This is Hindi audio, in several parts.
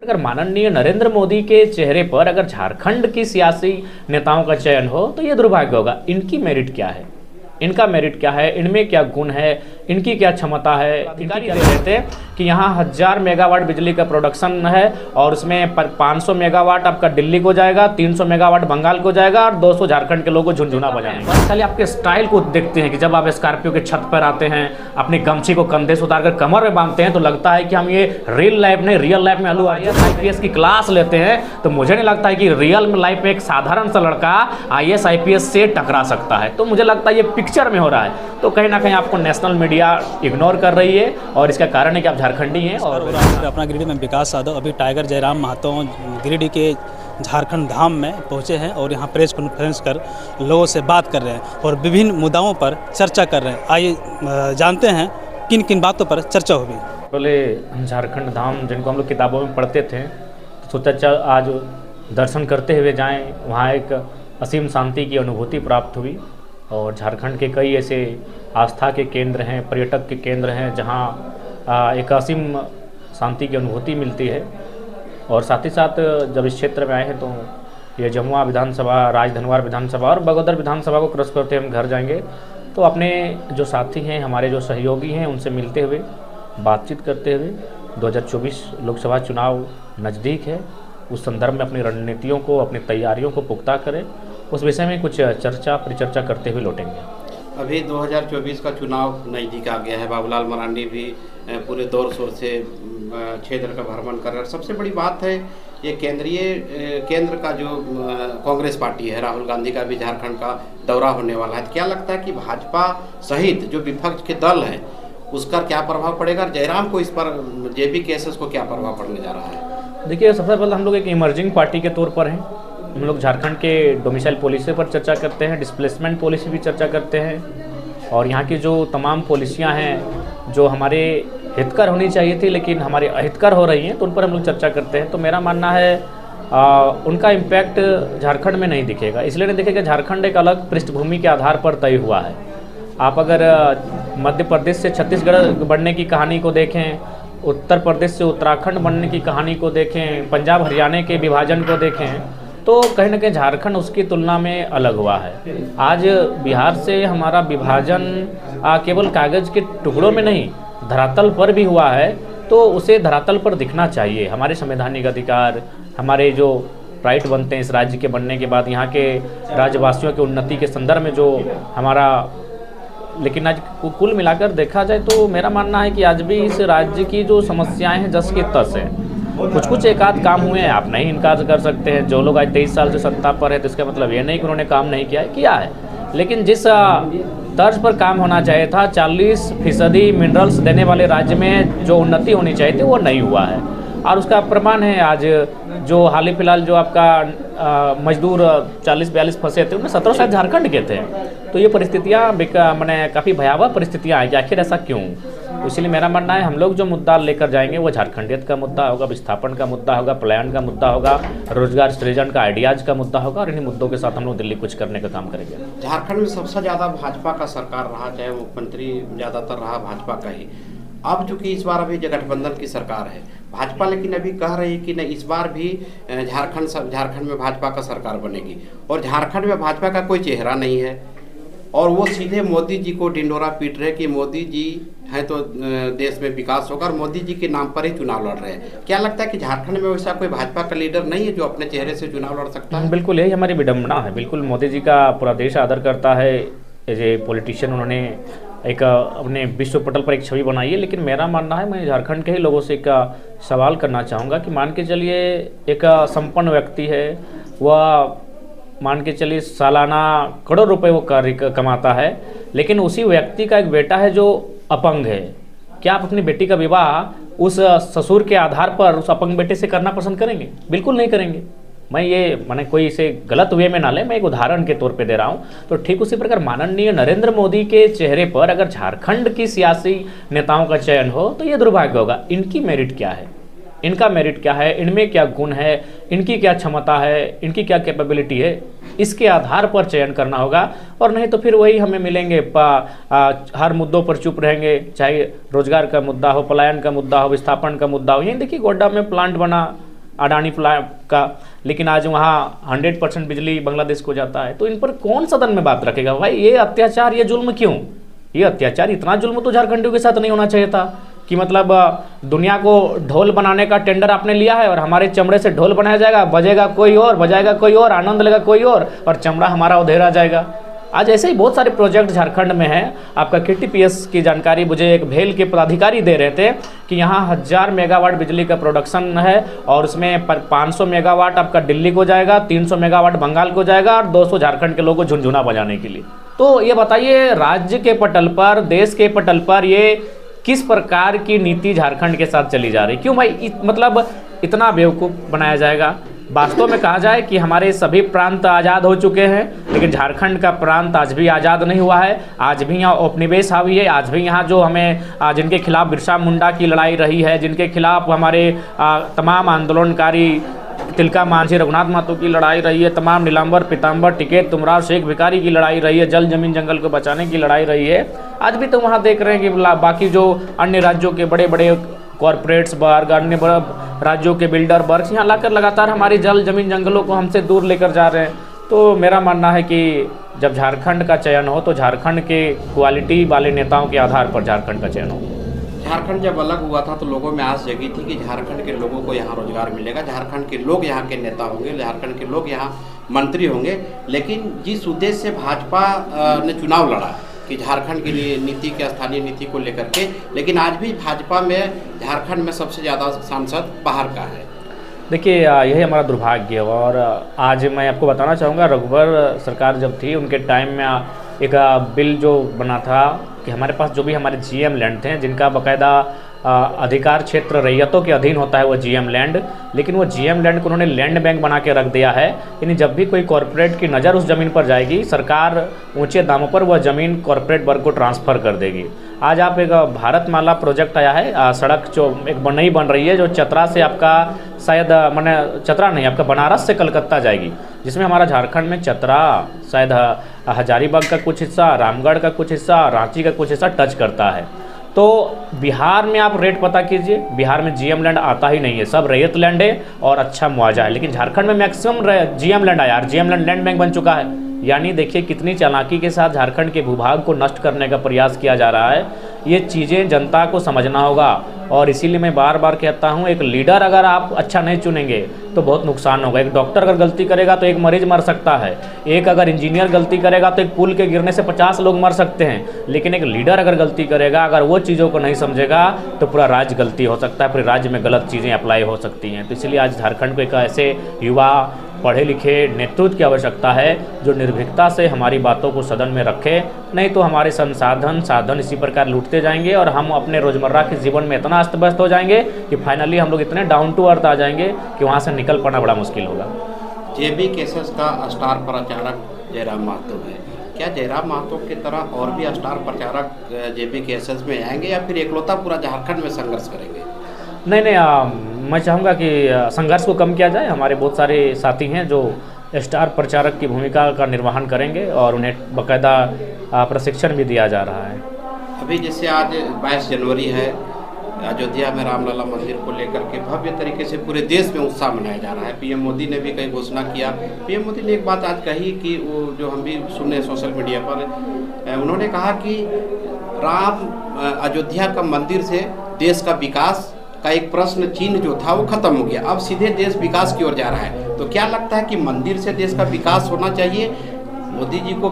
अगर माननीय नरेंद्र मोदी के चेहरे पर अगर झारखंड की सियासी नेताओं का चयन हो तो ये दुर्भाग्य होगा। इनकी मेरिट क्या है, इनका मेरिट क्या है, इनमें क्या गुण है, इनकी क्या क्षमता है। अधिकारी कह रहे थे कि यहाँ 1000 मेगावाट बिजली का प्रोडक्शन है और उसमें 500 मेगावाट आपका दिल्ली को जाएगा, 300 मेगावाट बंगाल को जाएगा और 200 झारखंड के लोगों को झुनझुना बजाएंगे। बस खाली आपके स्टाइल को देखते हैं कि जब आप स्कॉर्पियो के छत पर आते हैं, अपनी गमछी को कंधे से उतार कर कमर में बांधते हैं तो लगता है कि हम ये रियल लाइफ में आलू IAS की क्लास लेते हैं। तो मुझे नहीं लगता है कि रियल लाइफ में एक साधारण सा लड़का IAS IPS से टकरा सकता है। तो मुझे लगता है ये पिक्चर में हो रहा है। तो कहीं ना कहीं आपको नेशनल मीडिया इग्नोर कर रही है और इसका कारण है कि आप झारखंडी हैं। और अपना गिरिडीह में विकास यादव अभी टाइगर जयराम महतो गिरिडीह के झारखंड धाम में पहुंचे हैं और यहां प्रेस कॉन्फ्रेंस कर लोगों से बात कर रहे हैं और विभिन्न मुद्दाओं पर चर्चा कर रहे हैं। आइए जानते हैं किन किन बातों पर चर्चा होगी। पहले झारखंड धाम जिनको हम लोग किताबों में पढ़ते थे तो सोचा चल आज दर्शन करते हुए जाएं, वहाँ एक असीम शांति की अनुभूति प्राप्त हुई। और झारखंड के कई ऐसे आस्था के केंद्र हैं, पर्यटक के केंद्र हैं जहाँ एक असीम शांति की अनुभूति मिलती है। और साथ ही साथ जब इस क्षेत्र में आए हैं तो ये जमुआ विधानसभा, राजधनवार विधानसभा और बगोदर विधानसभा को क्रॉस करते हम घर जाएंगे तो अपने जो साथी हैं, हमारे जो सहयोगी हैं, उनसे मिलते हुए बातचीत करते हुए 2024 लोकसभा चुनाव नज़दीक है, उस संदर्भ में अपनी रणनीतियों को, अपनी तैयारियों को पुख्ता करें, उस विषय में कुछ चर्चा परिचर्चा करते हुए लौटेंगे। अभी 2024 का चुनाव नज़दीक आ गया है। बाबूलाल मरांडी भी पूरे दौर शोर से क्षेत्र का भ्रमण कर रहे हैं। सबसे बड़ी बात है ये केंद्र का जो कांग्रेस पार्टी है, राहुल गांधी का भी झारखंड का दौरा होने वाला है। तो क्या लगता है कि भाजपा सहित जो विपक्ष के दल हैं उसका क्या प्रभाव पड़ेगा और जयराम को इस पर जेबी केसेस को क्या प्रभाव पड़ने जा रहा है? देखिए, सबसे पहले हम लोग एक इमर्जिंग पार्टी के तौर पर हैं। हम लोग झारखंड के डोमिसाइल पॉलिसी पर चर्चा करते हैं, डिस्प्लेसमेंट पॉलिसी भी चर्चा करते हैं और यहाँ की जो तमाम पॉलिसियाँ हैं जो हमारे हितकर होनी चाहिए थी लेकिन हमारे अहितकर हो रही हैं तो उन पर हम लोग चर्चा करते हैं। तो मेरा मानना है उनका इम्पैक्ट झारखंड में नहीं दिखेगा। इसलिए नहीं दिखेगा, झारखंड एक अलग पृष्ठभूमि के आधार पर तय हुआ है। आप अगर मध्य प्रदेश से छत्तीसगढ़ बनने की कहानी को देखें, उत्तर प्रदेश से उत्तराखंड बनने की कहानी को देखें, पंजाब हरियाणा के विभाजन को देखें, तो कहीं ना कहीं झारखंड उसकी तुलना में अलग हुआ है। आज बिहार से हमारा विभाजन केवल कागज़ के टुकड़ों में नहीं, धरातल पर भी हुआ है। तो उसे धरातल पर दिखना चाहिए। हमारे संवैधानिक अधिकार, हमारे जो राइट बनते हैं इस राज्य के बनने के बाद, यहाँ के राज्यवासियों की उन्नति के संदर्भ में जो हमारा, लेकिन आज कुल मिलाकर देखा जाए तो मेरा मानना है कि आज भी इस राज्य की जो समस्याएं हैं जस की तस है। कुछ एक आध काम हुए हैं, आप नहीं इनकार कर सकते हैं। जो लोग आज 23 साल से सत्ता पर है तो इसका मतलब ये नहीं कि उन्होंने काम नहीं किया है। लेकिन जिस तर्ज पर काम होना चाहिए था, 40% मिनरल्स देने वाले राज्य में जो उन्नति होनी चाहिए थी वो नहीं हुआ है। और उसका प्रमाण है आज जो हाल ही फिलहाल जो आपका मजदूर 40-42 फंसे थे उनमें 17 शायद झारखंड के थे। तो ये परिस्थितियाँ मैंने काफ़ी भयावह परिस्थितियाँ आई कि आखिर ऐसा क्यों। तो इसलिए मेरा मानना है हम लोग जो मुद्दा लेकर जाएंगे वो झारखंडियत का मुद्दा होगा, विस्थापन का मुद्दा होगा, पलायन का मुद्दा होगा, रोजगार सृजन का आइडियाज़ का मुद्दा होगा और इन्हीं मुद्दों के साथ हम लोग दिल्ली कुछ करने का काम करेंगे। झारखंड में सबसे ज़्यादा भाजपा का सरकार रहा, चाहे मुख्यमंत्री ज़्यादातर रहा भाजपा का ही। अब चूँकि इस बार अभी गठबंधन की सरकार है भाजपा, लेकिन अभी कह रही है कि नहीं, इस बार भी झारखंड में भाजपा का सरकार बनेगी और झारखंड में भाजपा का कोई चेहरा नहीं है और वो सीधे मोदी जी को ढिंडोरा पीट रहे कि मोदी जी हैं तो देश में विकास होगा और मोदी जी के नाम पर ही चुनाव लड़ रहे हैं। क्या लगता है कि झारखंड में वैसा कोई भाजपा का लीडर नहीं है जो अपने चेहरे से चुनाव लड़ सकता है? बिल्कुल, यही हमारी विडम्बना है। बिल्कुल मोदी जी का पूरा देश आदर करता है। एज ए पॉलिटिशियन उन्होंने एक अपने विश्व पटल पर एक छवि बनाई है। लेकिन मेरा मानना है, मैं झारखंड के ही लोगों से एक सवाल करना चाहूँगा कि मान के चलिए एक संपन्न व्यक्ति है, वह मान के चलिए सालाना करोड़ रुपए वो कमाता है, लेकिन उसी व्यक्ति का एक बेटा है जो अपंग है। क्या आप अपनी बेटी का विवाह उस ससुर के आधार पर उस अपंग बेटे से करना पसंद करेंगे? बिल्कुल नहीं करेंगे। मैंने कोई इसे गलत वे में ना ले, मैं एक उदाहरण के तौर पे दे रहा हूँ। तो ठीक उसी प्रकार माननीय नरेंद्र मोदी के चेहरे पर अगर झारखंड की सियासी नेताओं का चयन हो तो ये दुर्भाग्य होगा। इनकी मेरिट क्या है, इनका मेरिट क्या है, इनमें क्या गुण है, इनकी क्या क्षमता है, इनकी क्या कैपेबिलिटी है, इसके आधार पर चयन करना होगा। और नहीं तो फिर वही हमें मिलेंगे, हर मुद्दों पर चुप रहेंगे, चाहे रोजगार का मुद्दा हो, पलायन का मुद्दा हो, विस्थापन का मुद्दा हो। यही देखिए गोड्डा में प्लांट बना, अडानी का, लेकिन आज वहाँ 100% बिजली बांग्लादेश को जाता है। तो इन पर कौन सदन में बात रखेगा भाई? ये अत्याचार, ये जुल्म क्यों? ये अत्याचार, इतना जुल्म तो झारखंडियों के साथ नहीं होना चाहिए था कि मतलब दुनिया को ढोल बनाने का टेंडर आपने लिया है और हमारे चमड़े से ढोल बनाया जाएगा, बजेगा कोई और, बजाएगा कोई और, आनंद लेगा कोई और चमड़ा हमारा उधेरा जाएगा। आज ऐसे ही बहुत सारे प्रोजेक्ट झारखंड में हैं। आपका KTPS की जानकारी मुझे एक भेल के पदाधिकारी दे रहे थे कि यहाँ 1000 मेगावाट बिजली का प्रोडक्शन है और उसमें 500 मेगावाट आपका दिल्ली को जाएगा, 300 मेगावाट बंगाल को जाएगा और 200 झारखंड के लोगों को झुनझुना बजाने के लिए। तो ये बताइए, राज्य के पटल पर, देश के पटल पर ये किस प्रकार की नीति झारखंड के साथ चली जा रही? क्यों भाई मतलब इतना बेवकूफ़ बनाया जाएगा? वास्तव में कहा जाए कि हमारे सभी प्रांत आज़ाद हो चुके हैं, लेकिन झारखंड का प्रांत आज भी आज़ाद नहीं हुआ है। आज भी यहाँ उपनिवेश हावी है। आज भी यहाँ जो हमें जिनके खिलाफ बिरसा मुंडा की लड़ाई रही है, जिनके खिलाफ हमारे तमाम आंदोलनकारी तिलका मांझी, रघुनाथ महतो की लड़ाई रही है, तमाम नीलांबर, पीताम्बर, टिकैत, तुमराव, शेख भिखारी की लड़ाई रही है, जल जमीन जंगल को बचाने की लड़ाई रही है, आज भी तो वहाँ देख रहे हैं कि बाकी जो अन्य राज्यों के बड़े बड़े कॉरपोरेट्स वर्ग, अन्य राज्यों के बिल्डर वर्ग यहाँ लाकर लगातार हमारी जल जमीन जंगलों को हमसे दूर लेकर जा रहे हैं। तो मेरा मानना है कि जब झारखंड का चयन हो तो झारखंड के क्वालिटी वाले नेताओं के आधार पर झारखंड का चयन हो। झारखंड जब अलग हुआ था तो लोगों में आस जगी थी कि झारखंड के लोगों को यहाँ रोजगार मिलेगा, झारखंड के लोग यहाँ के नेता होंगे, झारखंड के लोग यहाँ मंत्री होंगे। लेकिन जिस उद्देश्य से भाजपा ने चुनाव लड़ा कि झारखंड की नीति के, स्थानीय नीति को लेकर के, लेकिन आज भी भाजपा में झारखंड में सबसे ज़्यादा सांसद बाहर का है। देखिए, यही हमारा दुर्भाग्य है। और आज मैं आपको बताना चाहूँगा, रघुवर सरकार जब थी उनके टाइम में एक बिल जो बना था कि हमारे पास जो भी हमारे GM लैंड थे, जिनका बाकायदा अधिकार क्षेत्र रैयतों के अधीन होता है वो GM लैंड, लेकिन वो GM लैंड को उन्होंने लैंड बैंक बना के रख दिया है। यानी जब भी कोई कॉरपोरेट की नज़र उस ज़मीन पर जाएगी, सरकार ऊंचे दामों पर वह ज़मीन कॉरपोरेट वर्ग को ट्रांसफ़र कर देगी। आज आप एक भारतमाला प्रोजेक्ट आया है, सड़क जो एक नई बन रही है, जो चतरा से आपका शायद मैंने चतरा नहीं, आपका बनारस से कलकत्ता जाएगी, जिसमें हमारा झारखंड में चतरा, शायद हजारीबाग का कुछ हिस्सा, रामगढ़ का कुछ हिस्सा, रांची का कुछ हिस्सा टच करता है। तो बिहार में आप रेट पता कीजिए, बिहार में GM लैंड आता ही नहीं है, सब रैयत लैंड है और अच्छा मुआवजा है। लेकिन झारखंड में मैक्सिमम GM लैंड आया, GM लैंड बैंक बन चुका है। यानी देखिए कितनी चालाकी के साथ झारखंड के भूभाग को नष्ट करने का प्रयास किया जा रहा है। ये चीज़ें जनता को समझना होगा और इसीलिए मैं बार बार कहता हूँ, एक लीडर अगर आप अच्छा नहीं चुनेंगे तो बहुत नुकसान होगा। एक डॉक्टर अगर गलती करेगा तो एक मरीज मर सकता है, एक अगर इंजीनियर गलती करेगा तो एक पुल के गिरने से 50 लोग मर सकते हैं। लेकिन एक लीडर अगर गलती करेगा, अगर वो चीज़ों को नहीं समझेगा तो पूरा राज्य गलती हो सकता है, पूरे राज्य में गलत चीज़ें अप्लाई हो सकती हैं। तो इसलिए आज झारखंड को एक ऐसे युवा पढ़े लिखे नेतृत्व की आवश्यकता है जो निर्भीकता से हमारी बातों को सदन में रखे, नहीं तो हमारे साधन इसी प्रकार लूटते जाएंगे और हम अपने रोजमर्रा के जीवन में इतना अस्त व्यस्त हो जाएंगे कि फाइनली हम लोग इतने डाउन टू अर्थ आ जाएंगे कि वहाँ से निकल पाना बड़ा मुश्किल होगा। JB केसेस का स्टार प्रचारक जयराम महतो है, क्या जयराम महतो की तरह और भी स्टार प्रचारक JB केसेस में आएंगे या फिर एकलौता पूरा झारखंड में संघर्ष करेंगे? नहीं, मैं चाहूँगा कि संघर्ष को कम किया जाए। हमारे बहुत सारे साथी हैं जो स्टार प्रचारक की भूमिका का निर्वहन करेंगे और उन्हें बाकायदा प्रशिक्षण भी दिया जा रहा है। अभी जैसे आज 22 जनवरी है, अयोध्या में रामलला मंदिर को लेकर के भव्य तरीके से पूरे देश में उत्साह मनाया जा रहा है। PM मोदी ने भी कई घोषणा किया। PM मोदी ने एक बात आज कही कि वो जो हम भी सुने सोशल मीडिया पर, उन्होंने कहा कि अयोध्या का मंदिर से देश का विकास का एक प्रश्न चिन्ह जो था वो खत्म हो गया, अब सीधे देश विकास की ओर जा रहा है। तो क्या लगता है कि मंदिर से देश का विकास होना चाहिए? मोदी जी को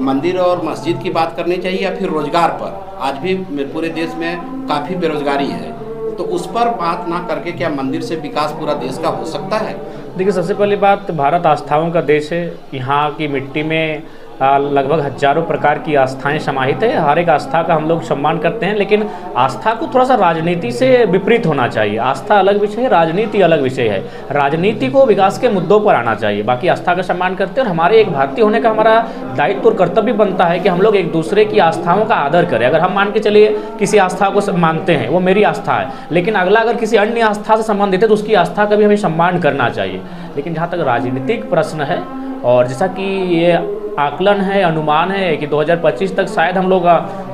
मंदिर और मस्जिद की बात करनी चाहिए या फिर रोजगार पर? आज भी पूरे देश में काफ़ी बेरोजगारी है, तो उस पर बात ना करके क्या मंदिर से विकास पूरा देश का हो सकता है? देखिए, सबसे पहली बात, भारत आस्थाओं का देश है। यहाँ की मिट्टी में लगभग हजारों प्रकार की आस्थाएं समाहित है। हर एक आस्था का हम लोग सम्मान करते हैं, लेकिन आस्था को थोड़ा सा राजनीति से विपरीत होना चाहिए। आस्था अलग विषय है, राजनीति अलग विषय है। राजनीति को विकास के मुद्दों पर आना चाहिए, बाकी आस्था का सम्मान करते हैं। और हमारे एक भारतीय होने का हमारा दायित्व और कर्तव्य बनता है कि हम लोग एक दूसरे की आस्थाओं का आदर करें। अगर हम मान के चलिए किसी आस्था को मानते हैं, वो मेरी आस्था है, लेकिन अगला अगर किसी अन्य आस्था से संबंधित है तो उसकी आस्था का भी हमें सम्मान करना चाहिए। लेकिन जहाँ तक राजनीतिक प्रश्न है, और जैसा कि ये आकलन है, अनुमान है कि 2025 तक शायद हम लोग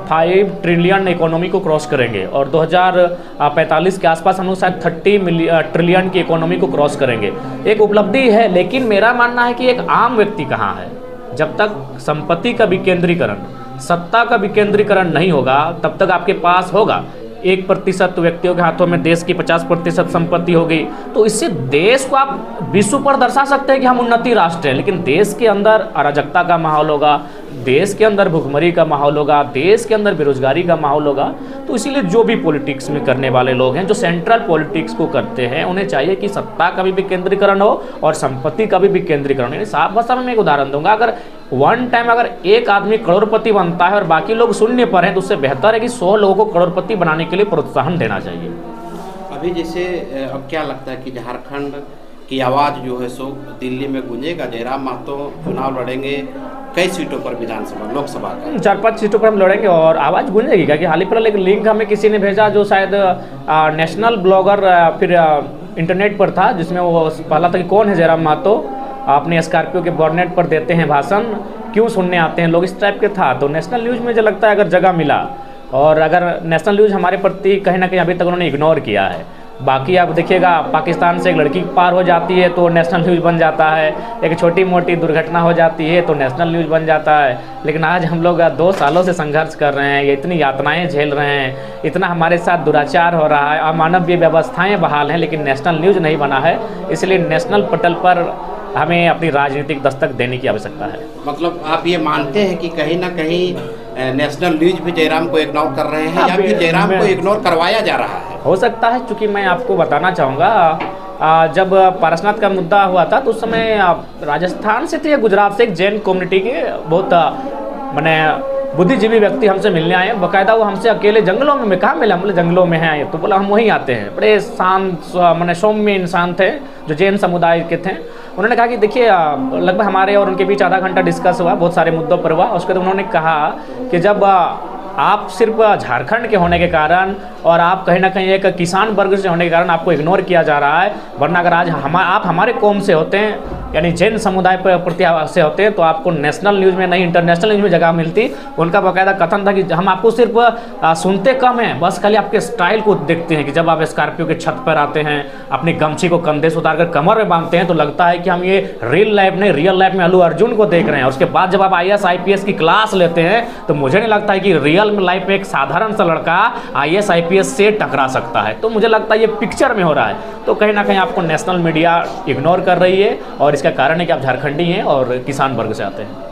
5 ट्रिलियन इकोनॉमी को क्रॉस करेंगे और 2045 के आसपास हम लोग शायद 30 ट्रिलियन की इकोनॉमी को क्रॉस करेंगे। एक उपलब्धि है, लेकिन मेरा मानना है कि एक आम व्यक्ति कहाँ है। जब तक संपत्ति का विकेंद्रीकरण, सत्ता का विकेंद्रीकरण नहीं होगा, तब तक आपके पास होगा 1% व्यक्तियों के हाथों में देश की 50% संपत्ति होगी, तो इससे देश को आप विश्व पर दर्शा सकते हैं कि हम उन्नति राष्ट्र हैं, लेकिन देश के अंदर अराजकता का माहौल होगा, देश के अंदर भुखमरी का माहौल होगा, देश के अंदर बेरोजगारी का माहौल होगा। तो इसीलिए जो भी पॉलिटिक्स में करने वाले लोग हैं, जो सेंट्रल पॉलिटिक्स को करते हैं, उन्हें चाहिए कि सत्ता का भी विकेंद्रीकरण हो और संपत्ति का भी विकेंद्रीकरण हो। साफ भाषा में मैं एक उदाहरण दूंगा, अगर वन टाइम अगर एक आदमी करोड़पति बनता है और बाकी लोग शून्य पर हैं, तो उससे बेहतर है कि 100 लोगों को करोड़पति बनाने के लिए प्रोत्साहन देना चाहिए। अभी जैसे अब क्या लगता है कि झारखंड की आवाज़ जो है सो दिल्ली में गूंजेगा? जयराम महतो चुनाव लड़ेंगे कई सीटों पर, विधानसभा लोकसभा का 4-5 सीटों पर हम लड़ेंगे और आवाज़ गूंजेगी क्या? कि हाल ही फिलहाल एक लिंक हमें किसी ने भेजा जो शायद नेशनल ब्लॉगर फिर इंटरनेट पर था, जिसमें वो पहला था कि कौन है जयराम महतो, अपने स्कॉर्पियो के बॉर्नेट पर देते हैं भाषण, क्यों सुनने आते हैं लोग, इस टाइप के था। तो नेशनल न्यूज़ में मुझे लगता है अगर जगह मिला, और अगर नेशनल न्यूज़ हमारे प्रति कहीं ना कहीं अभी तक उन्होंने इग्नोर किया है। बाकी आप देखिएगा, पाकिस्तान से एक लड़की पार हो जाती है तो नेशनल न्यूज़ बन जाता है, एक छोटी मोटी दुर्घटना हो जाती है तो नेशनल न्यूज़ बन जाता है। लेकिन आज हम लोग 2 सालों से संघर्ष कर रहे हैं, ये इतनी यातनाएं झेल रहे हैं, इतना हमारे साथ दुराचार हो रहा है, अमानवीय व्यवस्थाएं बहाल हैं, लेकिन नेशनल न्यूज़ नहीं बना है। इसलिए नेशनल पटल पर हमें अपनी राजनीतिक दस्तक देने की आवश्यकता है। मतलब आप ये मानते हैं कि कहीं ना कहीं नेशनल न्यूज़ भी जयराम को इग्नोर कर रहे हैं, या फिर जयराम को इग्नोर करवाया जा रहा है? हो सकता है, क्योंकि मैं आपको बताना चाहूँगा, जब पारसनाथ का मुद्दा हुआ था तो उस समय राजस्थान से थे या गुजरात से एक जैन कम्युनिटी के बहुत मैंने बुद्धिजीवी व्यक्ति हमसे मिलने आए। बाकायदा वो हमसे अकेले जंगलों में कहाँ मिला, बोले जंगलों में हैं, तो बोला हम वहीं आते हैं। बड़े शांत मैंने सौम्य इंसान थे जो जैन समुदाय के थे। उन्होंने कहा कि देखिए, लगभग हमारे और उनके बीच आधा घंटा डिस्कस हुआ, बहुत सारे मुद्दों पर हुआ। उसके बाद उन्होंने कहा कि जब आप सिर्फ झारखंड के होने के कारण और आप कहीं ना कहीं एक किसान वर्ग से होने के कारण आपको इग्नोर किया जा रहा है, वरना अगर आज आप हमारे कौम से होते हैं, यानी जैन समुदाय पर प्रति से होते हैं, तो आपको नेशनल न्यूज़ में नहीं इंटरनेशनल न्यूज़ में जगह मिलती। उनका बाकायदा कथन था कि हम आपको सिर्फ सुनते कम हैं, बस खाली आपके स्टाइल को देखते हैं कि जब आप स्कॉर्पियो के छत पर आते हैं, अपनी गमछी को कंधे से उतारकर कमर में बांधते हैं, तो लगता है कि हम ये रियल लाइफ में अल्लू अर्जुन को देख रहे हैं। उसके बाद जब आप IAS IPS की क्लास लेते हैं, तो मुझे नहीं लगता है कि रियल लाइफ में एक साधारण सा लड़का IAS IPS से टकरा सकता है। तो मुझे लगता है ये पिक्चर में हो रहा है। तो कहीं ना कहीं आपको नेशनल मीडिया इग्नोर कर रही है, और इसका कारण है कि आप झारखंडी हैं और किसान वर्ग से आते हैं।